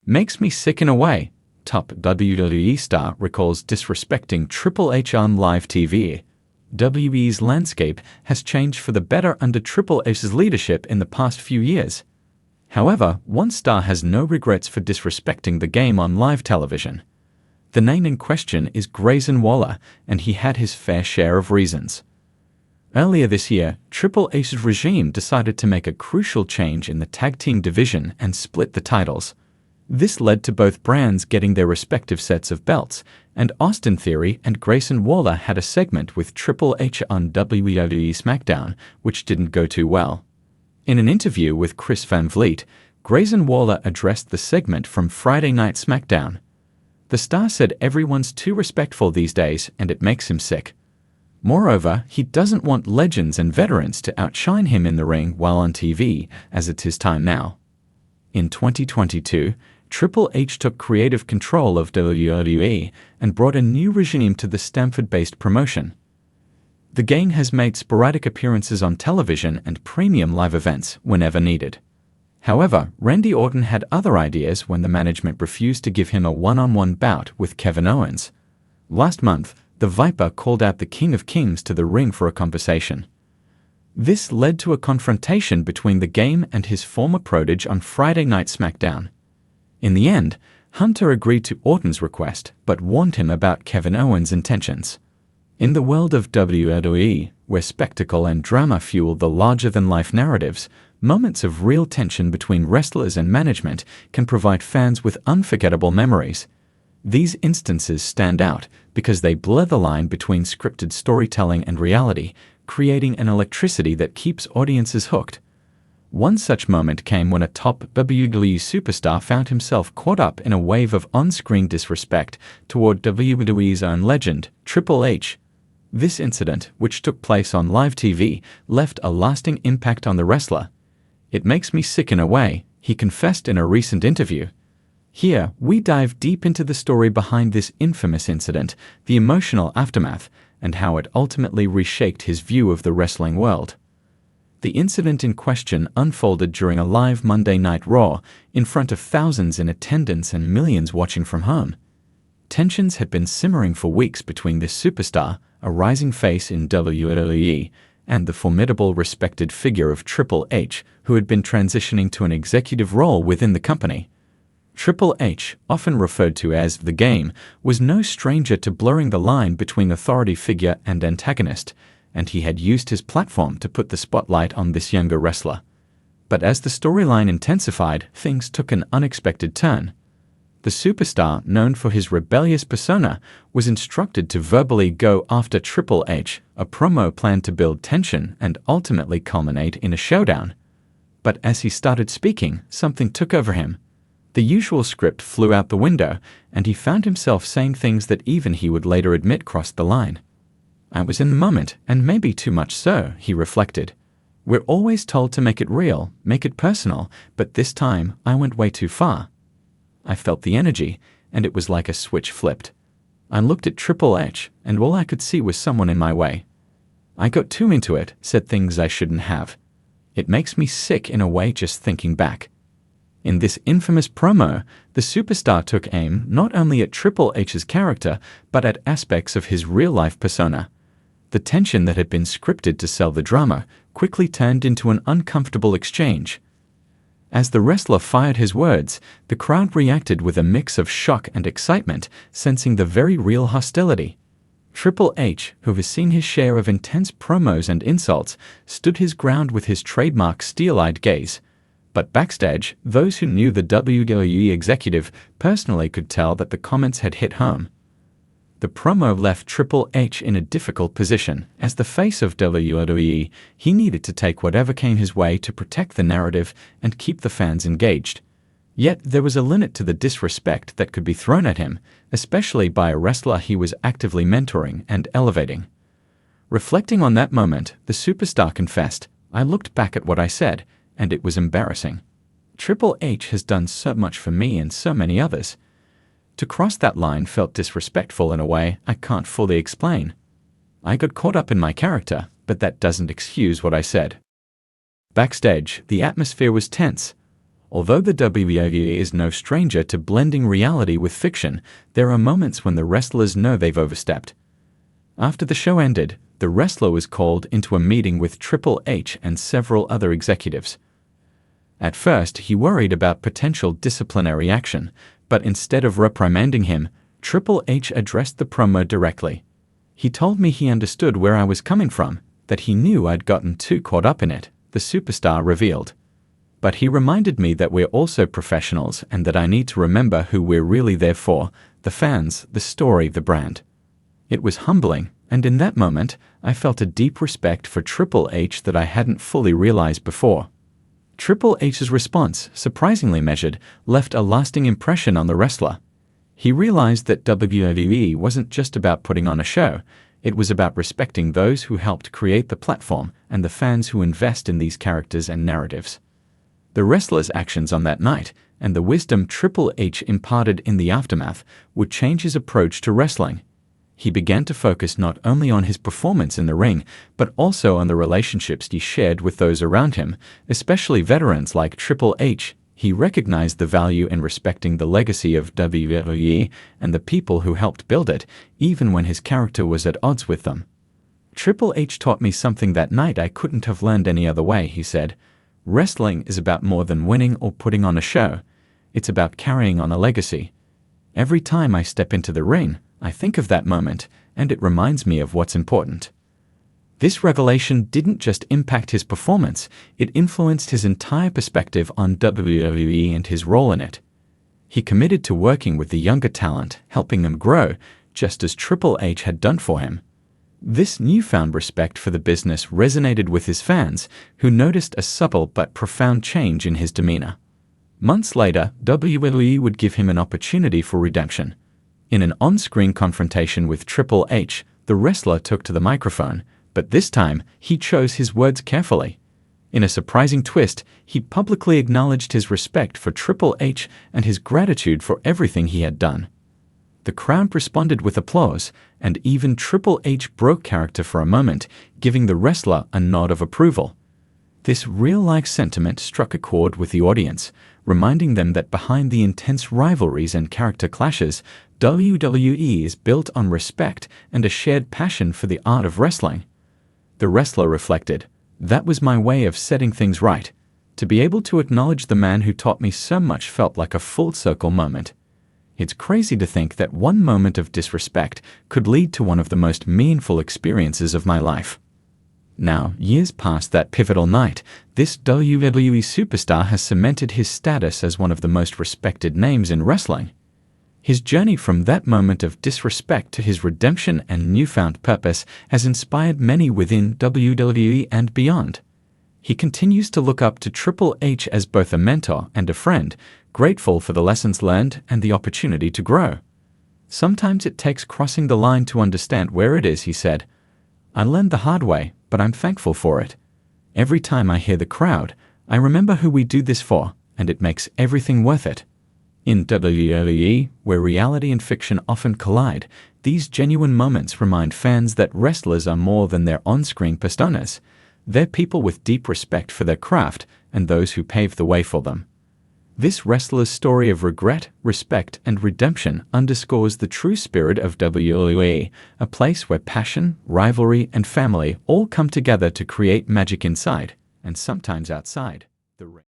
Makes me sick in a way. Top WWE star recalls disrespecting Triple H on live TV. WWE's landscape has changed for the better under Triple H's leadership in the past few years. However, one star has no regrets for disrespecting the game on live television. The name in question is Grayson Waller, and he had his fair share of reasons. Earlier this year, Triple H's regime decided to make a crucial change in the tag team division and split the titles. This led to both brands getting their respective sets of belts, and Austin Theory and Grayson Waller had a segment with Triple H on WWE SmackDown, which didn't go too well. In an interview with Chris Van Vliet, Grayson Waller addressed the segment from Friday Night SmackDown. The star said everyone's too respectful these days and it makes him sick. Moreover, he doesn't want legends and veterans to outshine him in the ring while on TV, as it's his time now. In 2022, Triple H took creative control of WWE and brought a new regime to the Stamford-based promotion. The gang has made sporadic appearances on television and premium live events whenever needed. However, Randy Orton had other ideas when the management refused to give him a one-on-one bout with Kevin Owens. Last month, the Viper called out the King of Kings to the ring for a conversation. This led to a confrontation between the game and his former protege on Friday Night SmackDown. In the end, Hunter agreed to Orton's request, but warned him about Kevin Owens' intentions. In the world of WWE, where spectacle and drama fuel the larger-than-life narratives, moments of real tension between wrestlers and management can provide fans with unforgettable memories. These instances stand out because they blur the line between scripted storytelling and reality, creating an electricity that keeps audiences hooked. One such moment came when a top WWE superstar found himself caught up in a wave of on-screen disrespect toward WWE's own legend, Triple H. This incident, which took place on live TV, left a lasting impact on the wrestler. "It makes me sick in a way," he confessed in a recent interview. Here, we dive deep into the story behind this infamous incident, the emotional aftermath, and how it ultimately reshaped his view of the wrestling world. The incident in question unfolded during a live Monday Night Raw in front of thousands in attendance and millions watching from home. Tensions had been simmering for weeks between this superstar, a rising face in WWE, and the formidable respected figure of Triple H, who had been transitioning to an executive role within the company. Triple H, often referred to as the Game, was no stranger to blurring the line between authority figure and antagonist, and he had used his platform to put the spotlight on this younger wrestler. But as the storyline intensified, things took an unexpected turn. The superstar, known for his rebellious persona, was instructed to verbally go after Triple H, a promo planned to build tension and ultimately culminate in a showdown. But as he started speaking, something took over him. The usual script flew out the window, and he found himself saying things that even he would later admit crossed the line. "I was in the moment, and maybe too much so," he reflected. "We're always told to make it real, make it personal, but this time I went way too far." I felt the energy, and it was like a switch flipped. I looked at Triple H, and all I could see was someone in my way. I got too into it, said things I shouldn't have. It makes me sick in a way just thinking back. In this infamous promo, the superstar took aim not only at Triple H's character, but at aspects of his real-life persona. The tension that had been scripted to sell the drama quickly turned into an uncomfortable exchange. As the wrestler fired his words, the crowd reacted with a mix of shock and excitement, sensing the very real hostility. Triple H, who has seen his share of intense promos and insults, stood his ground with his trademark steel-eyed gaze. But backstage, those who knew the WWE executive personally could tell that the comments had hit home. The promo left Triple H in a difficult position. As the face of WWE, he needed to take whatever came his way to protect the narrative and keep the fans engaged. Yet there was a limit to the disrespect that could be thrown at him, especially by a wrestler he was actively mentoring and elevating. Reflecting on that moment, the superstar confessed, "I looked back at what I said, and it was embarrassing. Triple H has done so much for me and so many others. To cross that line felt disrespectful in a way I can't fully explain. I got caught up in my character, but that doesn't excuse what I said." Backstage, the atmosphere was tense. Although the WWE is no stranger to blending reality with fiction, there are moments when the wrestlers know they've overstepped. After the show ended, the wrestler was called into a meeting with Triple H and several other executives. At first, he worried about potential disciplinary action, but instead of reprimanding him, Triple H addressed the promo directly. He told me he understood where I was coming from, that he knew I'd gotten too caught up in it, the superstar revealed. But he reminded me that we're also professionals and that I need to remember who we're really there for, the fans, the story, the brand. It was humbling, and in that moment, I felt a deep respect for Triple H that I hadn't fully realized before. Triple H's response, surprisingly measured, left a lasting impression on the wrestler. He realized that WWE wasn't just about putting on a show, it was about respecting those who helped create the platform and the fans who invest in these characters and narratives. The wrestler's actions on that night, and the wisdom Triple H imparted in the aftermath, would change his approach to wrestling. He began to focus not only on his performance in the ring, but also on the relationships he shared with those around him, especially veterans like Triple H. He recognized the value in respecting the legacy of WWE and the people who helped build it, even when his character was at odds with them. Triple H taught me something that night I couldn't have learned any other way, he said. Wrestling is about more than winning or putting on a show. It's about carrying on a legacy. Every time I step into the ring, I think of that moment, and it reminds me of what's important. This revelation didn't just impact his performance, it influenced his entire perspective on WWE and his role in it. He committed to working with the younger talent, helping them grow, just as Triple H had done for him. This newfound respect for the business resonated with his fans, who noticed a subtle but profound change in his demeanor. Months later, WWE would give him an opportunity for redemption. In an on-screen confrontation with Triple H, the wrestler took to the microphone, but this time he chose his words carefully. In a surprising twist, he publicly acknowledged his respect for Triple H and his gratitude for everything he had done. The crowd responded with applause, and even Triple H broke character for a moment, giving the wrestler a nod of approval. This real-life sentiment struck a chord with the audience, reminding them that behind the intense rivalries and character clashes, WWE is built on respect and a shared passion for the art of wrestling. The wrestler reflected, "That was my way of setting things right. To be able to acknowledge the man who taught me so much felt like a full-circle moment. It's crazy to think that one moment of disrespect could lead to one of the most meaningful experiences of my life." Now, years past that pivotal night, this WWE superstar has cemented his status as one of the most respected names in wrestling. His journey from that moment of disrespect to his redemption and newfound purpose has inspired many within WWE and beyond. He continues to look up to Triple H as both a mentor and a friend, grateful for the lessons learned and the opportunity to grow. "Sometimes it takes crossing the line to understand where it is," he said. "I learned the hard way, but I'm thankful for it. Every time I hear the crowd, I remember who we do this for, and it makes everything worth it." In WWE, where reality and fiction often collide, these genuine moments remind fans that wrestlers are more than their on-screen personas. They're people with deep respect for their craft and those who paved the way for them. This wrestler's story of regret, respect, and redemption underscores the true spirit of WWE, a place where passion, rivalry, and family all come together to create magic inside, and sometimes outside, the ring.